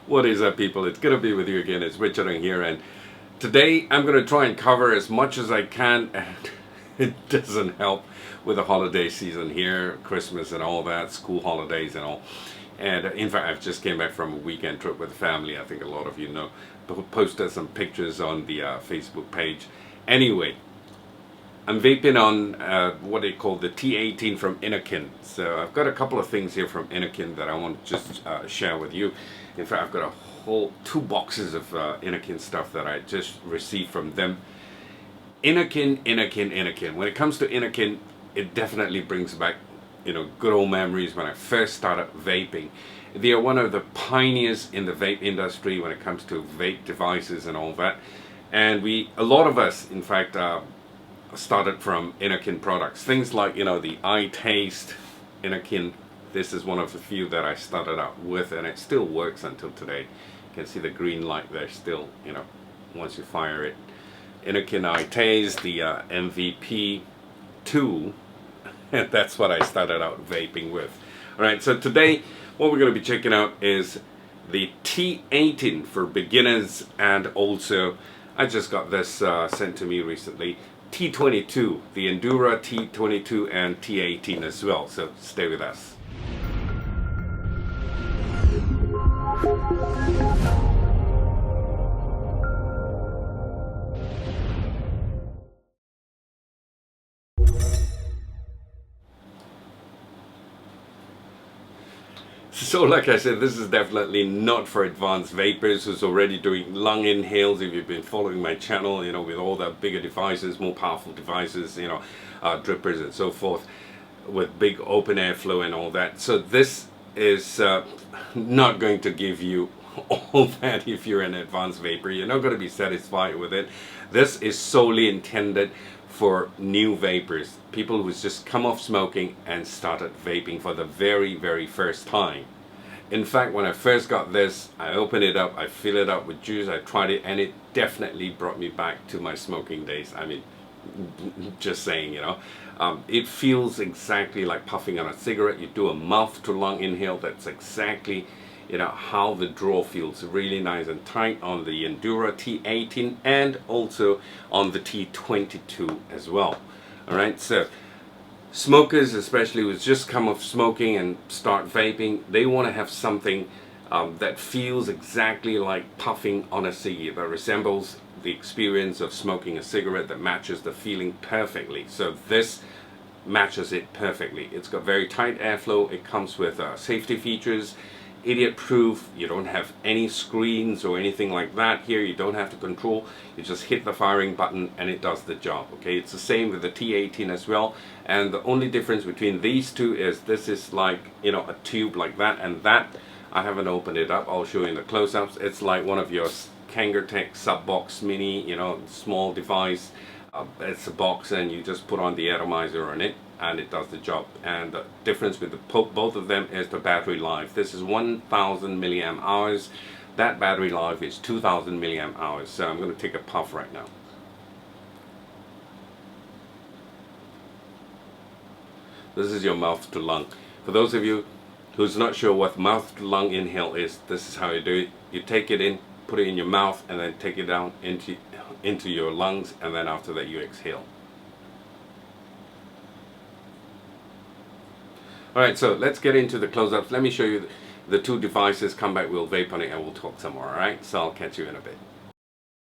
What is up, people? It's gonna be with you again. It's Richard here, and today I'm gonna try and cover as much as I can, and it doesn't help with the holiday season here, Christmas and all that, school holidays and all. And in fact, I've just came back from a weekend trip with the family. I think a lot of you know. Posted some pictures on the Facebook page. Anyway, I'm vaping on what they call the T18 from Innokin. So I've got a couple of things here from Innokin that I want to just share with you. In fact, I've got a whole 2 boxes of Innokin stuff that I just received from them. Innokin. When it comes to Innokin, it definitely brings back, you know, good old memories when I first started vaping. They are one of the pioneers in the vape industry when it comes to vape devices and all that. And a lot of us, in fact, started from Innokin products. Things like, you know, the iTaste Innokin. This is one of the few that I started out with, and it still works until today. You can see the green light there still, you know, once you fire it. Innokin iTaste, the MVP 2, and that's what I started out vaping with. Alright, so today what we're going to be checking out is the T18 for beginners, and also I just got this sent to me recently, T22, the Endura T22 and T18 as well, so stay with us. So like I said, this is definitely not for advanced vapors who's already doing lung inhales. If you've been following my channel, you know, with all the bigger devices, more powerful devices, you know, drippers and so forth, with big open airflow and all that. So this is not going to give you all that. If you're an advanced vapor, you're not going to be satisfied with it. This is solely intended for new vapors, people who's just come off smoking and started vaping for the very first time. In fact, when I first got this, I opened it up, I filled it up with juice, I tried it, and it definitely brought me back to my smoking days. I mean, just saying, you know, it feels exactly like puffing on a cigarette. You do a mouth to lung inhale, that's exactly, you know, how the draw feels. Really nice and tight on the Endura T18 and also on the T22 as well. Alright, so smokers, especially who's just come off smoking and start vaping, they want to have something that feels exactly like puffing on a ciggy, that resembles the experience of smoking a cigarette, that matches the feeling perfectly. So this matches it perfectly. It's got very tight airflow. It comes with safety features, idiot proof. You don't have any screens or anything like that here. You don't have to control. You just hit the firing button and it does the job. Okay, it's the same with the T18 as well, and the only difference between these two is this is like, you know, a tube like that, and that I haven't opened it up. I'll show you in the close-ups. It's like one of your Kangertech Subbox Mini, you know, small device. It's a box and you just put on the atomizer on it and it does the job. And the difference with both of them is the battery life. This is 1000 milliamp hours. That battery life is 2000 milliamp hours. So I'm going to take a puff right now. This is your mouth to lung. For those of you who's not sure what mouth to lung inhale is, this is how you do it. You take it in, put it in your mouth, and then take it down into your lungs, and then after that you exhale. Alright, so let's get into the close-ups. Let me show you the 2 devices. Come back, we'll vape on it and we'll talk some more. Alright, so I'll catch you in a bit.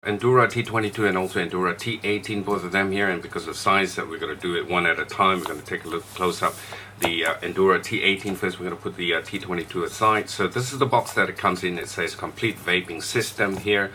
Endura T22 and also Endura T18, both of them here, and because of size that we're going to do it one at a time. We're going to take a look close up the Endura T18 first. We're going to put the T22 aside. So this is the box that it comes in. It says complete vaping system here,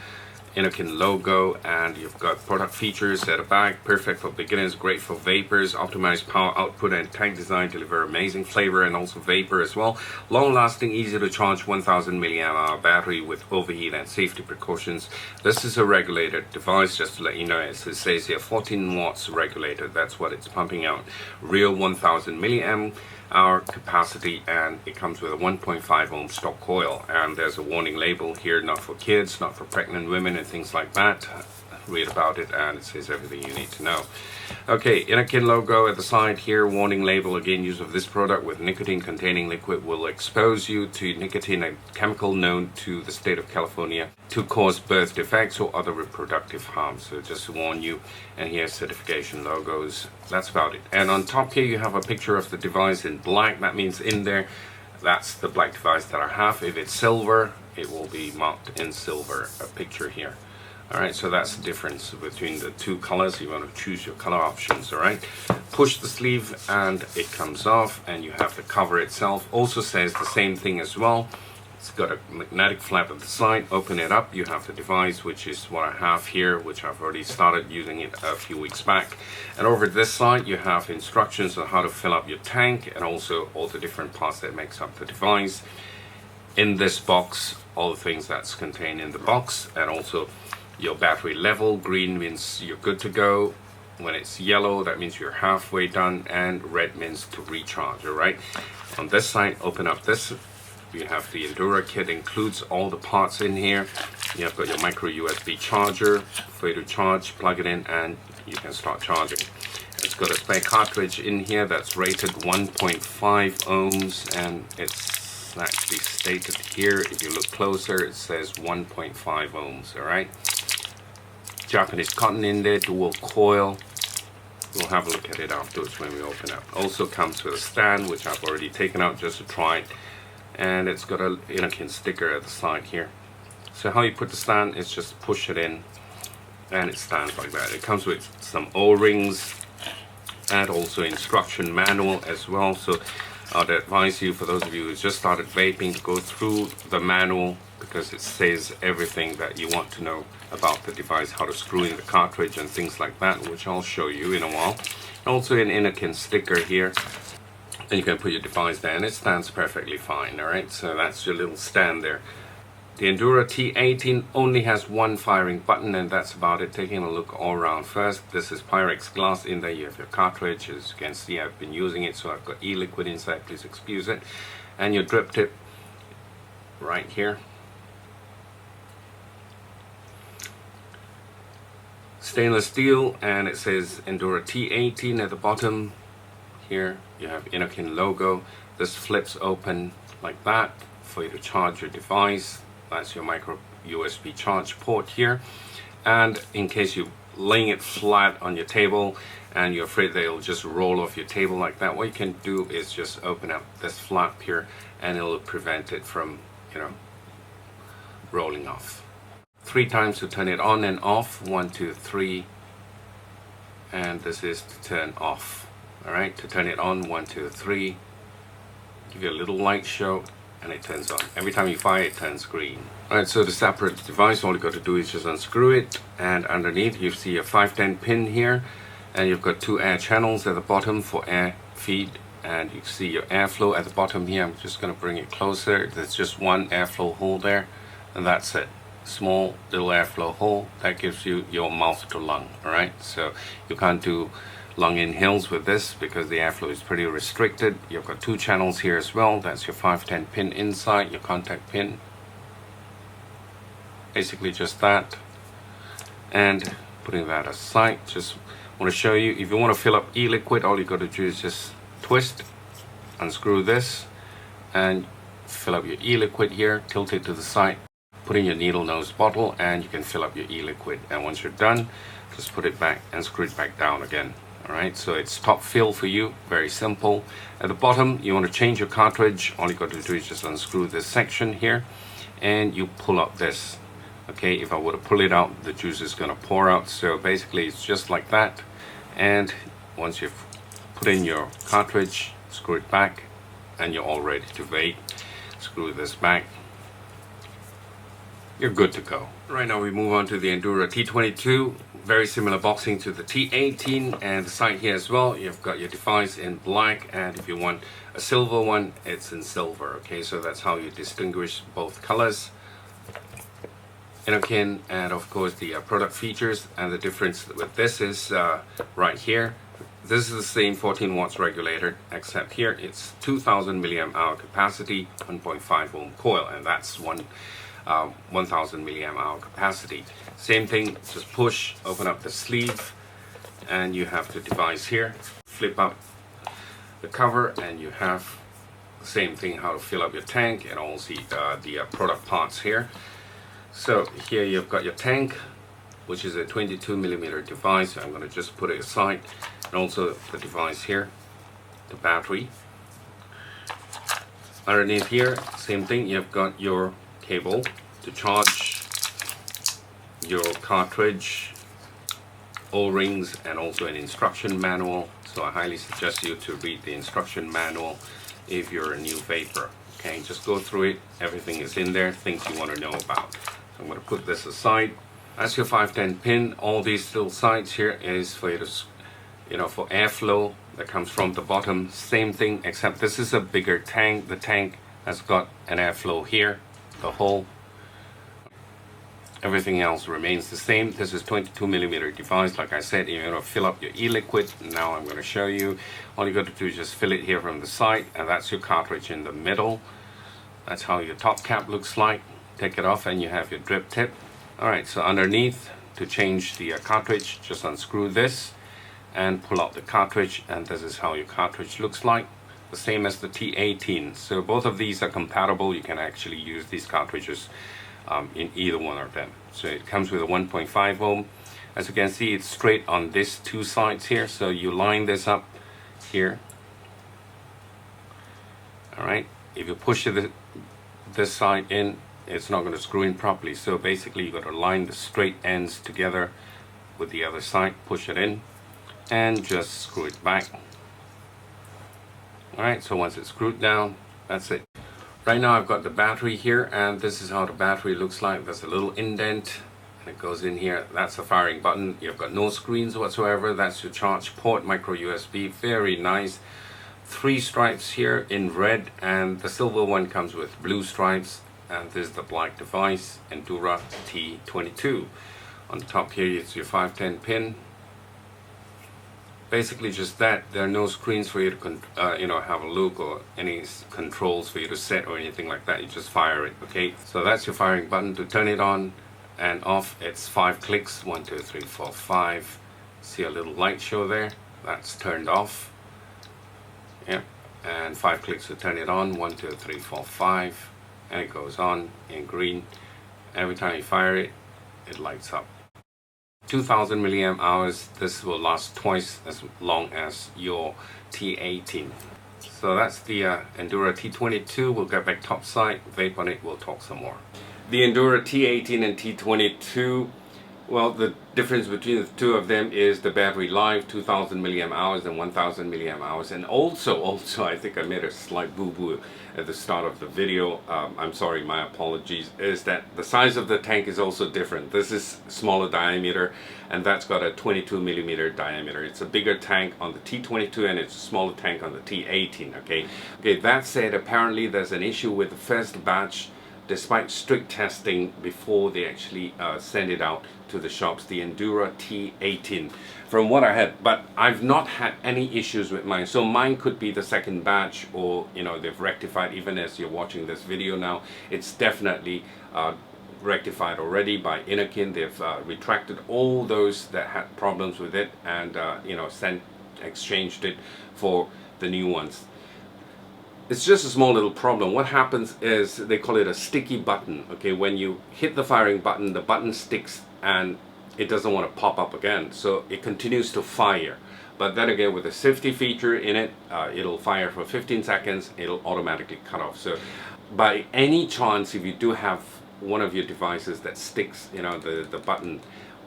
Innokin logo, and you've got product features at the back. Perfect for beginners, great for vapors, optimized power output and tank design, deliver amazing flavor and also vapor as well. Long lasting, easy to charge 1000 milliamp hour battery with overheat and safety precautions. This is a regulated device, just to let you know. It says here 14 watts regulated, that's what it's pumping out. Real 1000 milliamp hour capacity, and it comes with a 1.5 ohm stock coil, and there's a warning label here, not for kids, not for pregnant women and things like that. Read about it and it says everything you need to know. Okay, Innokin logo at the side here, warning label. Again, use of this product with nicotine containing liquid will expose you to nicotine, a chemical known to the state of California to cause birth defects or other reproductive harm. So just to warn you, and here's certification logos. That's about it. And on top here you have a picture of the device in black. That means in there, that's the black device that I have. If it's silver, it will be marked in silver, a picture here. Alright, so that's the difference between the two colors. You want to choose your color options. Alright, push the sleeve and it comes off, and you have the cover itself. Also says the same thing as well. It's got a magnetic flap at the side. Open it up, you have the device, which is what I have here, which I've already started using it a few weeks back. And over this side you have instructions on how to fill up your tank, and also all the different parts that makes up the device. In this box, all the things that's contained in the box, and also your battery level. Green means you're good to go. When it's yellow, that means you're halfway done, and red means to recharge. Alright, on this side, open up this. You have the Endura kit, includes all the parts in here. You have got your micro USB charger for you to charge, plug it in, and you can start charging. It's got a spare cartridge in here that's rated 1.5 ohms, and it's actually stated here, if you look closer, it says 1.5 ohms. Alright, Japanese cotton in there, dual coil. We'll have a look at it afterwards when we open up. Also comes with a stand, which I've already taken out just to try it, and it's got a Innokin sticker at the side here. So how you put the stand is just push it in and it stands like that. It comes with some O-rings and also instruction manual as well. So I'd advise you, for those of you who just started vaping, to go through the manual, because it says everything that you want to know about the device, how to screw in the cartridge and things like that, which I'll show you in a while. Also an Innokin sticker here, and you can put your device there and it stands perfectly fine. Alright, so that's your little stand there. The Endura T18 only has one firing button, and that's about it. Taking a look all around first, this is Pyrex glass. In there you have your cartridge. As you can see, I've been using it, so I've got e-liquid inside, please excuse it. And your drip tip right here. Stainless steel, and it says Endura T18 at the bottom. Here you have Innokin logo. This flips open like that for you to charge your device. That's your micro USB charge port here. And in case you're laying it flat on your table and you're afraid that it'll just roll off your table like that, what you can do is just open up this flap here, and it'll prevent it from, rolling off. 3 times to turn it on and off. 1, 2, 3. And this is to turn off. Alright, to turn it on, 1, 2, 3. Give you a little light show, and it turns on. Every time you fire, it turns green. Alright, so to separate the device, all you got to do is just unscrew it, and underneath you see a 510 pin here, and you've got 2 air channels at the bottom for air feed, and you see your airflow at the bottom here. I'm just going to bring it closer. There's just one airflow hole there, and that's it. Small little airflow hole that gives you your mouth to lung. Alright, so you can't do lung inhales with this because the airflow is pretty restricted. You've got 2 channels here as well. That's your 510 pin inside, your contact pin. Basically just that. And putting that aside, just want to show you, if you want to fill up e-liquid, all you got to do is just twist, unscrew this, and fill up your e-liquid here, tilt it to the side, put in your needle nose bottle, and you can fill up your e-liquid. And once you're done, just put it back and screw it back down again. Alright, so it's top fill for you, very simple. At the bottom, you want to change your cartridge. All you got to do is just unscrew this section here, and you pull up this. Okay, if I were to pull it out, the juice is going to pour out. So basically it's just like that. And once you've put in your cartridge, screw it back, and you're all ready to vape. Screw this back, you're good to go. Right now we move on to the Endura T22. Very similar boxing to the T18, and the side here as well, you've got your device in black, and if you want a silver one, it's in silver. Okay, so that's how you distinguish both colors. Innokin, and of course the product features. And the difference with this is right here. This is the same 14 watts regulator, except here it's 2000 milliamp hour capacity, 1.5 ohm coil, and that's 1000 milliamp hour capacity. Same thing, just push, open up the sleeve, and you have the device here. Flip up the cover and you have the same thing, how to fill up your tank, and also the product parts here. So here you've got your tank, which is a 22mm device. I'm going to just put it aside, and also the device here, the battery. Underneath here, same thing, you've got your cable to charge your cartridge, O-rings, and also an instruction manual. So I highly suggest you to read the instruction manual if you're a new vapor. Okay, just go through it. Everything is in there, things you want to know about. So I'm going to put this aside. That's your 510 pin. All these little sides here is for you to, for airflow that comes from the bottom. Same thing, except this is a bigger tank. The tank has got an airflow here, the hole. Everything else remains the same. This is 22mm device. Like I said, you're going to fill up your e-liquid. Now I'm going to show you. All you got to do is just fill it here from the side, and that's your cartridge in the middle. That's how your top cap looks like. Take it off and you have your drip tip. Alright, so underneath, to change the cartridge, just unscrew this and pull out the cartridge, and this is how your cartridge looks like. The same as the T18. So both of these are compatible. You can actually use these cartridges in either one of them. So it comes with a 1.5 ohm. As you can see, it's straight on these two sides here. So you line this up here. Alright, if you push this side in, it's not going to screw in properly. So basically, you got to line the straight ends together with the other side, push it in, and just screw it back. Alright, so once it's screwed down, that's it. Right now I've got the battery here, and this is how the battery looks like. There's a little indent and it goes in here. That's the firing button. You've got no screens whatsoever. That's your charge port, micro USB. Very nice. 3 stripes here in red, and the silver one comes with blue stripes. And this is the black device, Endura T22. On the top here it's your 510 pin. Basically just that. There are no screens for you to have a look, or any controls for you to set or anything like that. You just fire it. Okay, so that's your firing button. To turn it on and off, it's 5 clicks. 1 2 3 4 5. See a little light show there? That's turned off. Yep. And 5 clicks to turn it on. 1 2 3 4 5, and it goes on in green. Every time you fire it, it lights up. 2000 milliamp hours. This will last twice as long as your T18. So that's the Endura T22. We'll get back topside, vape on it, we'll talk some more. The Endura T18 and T22, well, the difference between the two of them is the battery life, 2000 milliamp hours and 1000 milliamp hours. And also I think I made a slight boo-boo at the start of the video. I'm sorry, my apologies. Is that the size of the tank is also different. This is smaller diameter, and that's got a 22mm diameter. It's a bigger tank on the T22 and it's a smaller tank on the T18. Okay, that said, apparently there's an issue with the first batch. Despite strict testing before they actually send it out to the shops, the Endura T18, from what I had, but I've not had any issues with mine. So mine could be the second batch, or they've rectified. Even as you're watching this video now, it's definitely rectified already by Innokin. They've retracted all those that had problems with it, and exchanged it for the new ones. It's just a small little problem. What happens is they call it a sticky button. Okay, when you hit the firing button, the button sticks and it doesn't want to pop up again, so it continues to fire. But then again, with a safety feature in it, it'll fire for 15 seconds, it'll automatically cut off. So by any chance, if you do have one of your devices that sticks, the button,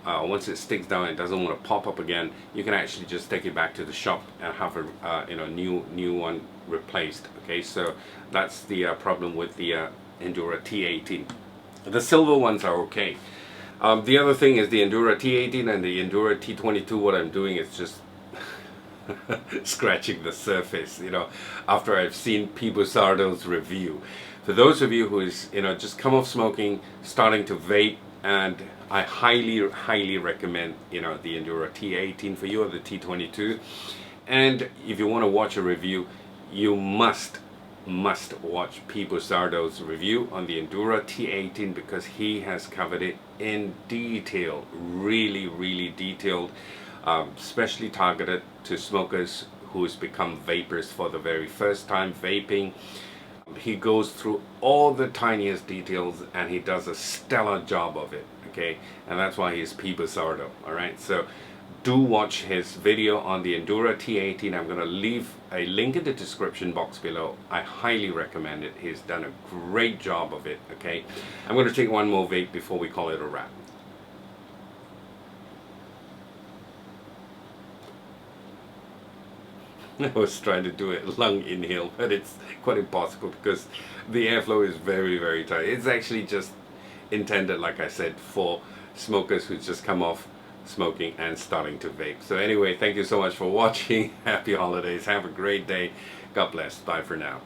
once it sticks down and doesn't want to pop up again, you can actually just take it back to the shop and have a new one replaced. Okay, so that's the problem with the Endura T18. The silver ones are okay. The other thing is the Endura T18 and the Endura T22. What I'm doing is just scratching the surface, after I've seen P. Busardo's review. For those of you who is just come off smoking, starting to vape, and I highly recommend the Endura T18 for you, or the T22. And if you want to watch a review, you must watch P. Busardo's review on the Endura T18, because he has covered it in detail, really detailed. especially targeted to smokers who's become vapors for the very first time vaping. He goes through all the tiniest details and he does a stellar job of it, okay? And that's why he's P. Bizardo, alright? So do watch his video on the Endura T18. I'm going to leave a link in the description box below. I highly recommend it. He's done a great job of it, okay? I'm going to take one more vape before we call it a wrap. I was trying to do a lung inhale, but it's quite impossible because the airflow is very, very tight. It's actually just intended, like I said, for smokers who just come off smoking and starting to vape. So anyway, thank you so much for watching. Happy holidays. Have a great day. God bless. Bye for now.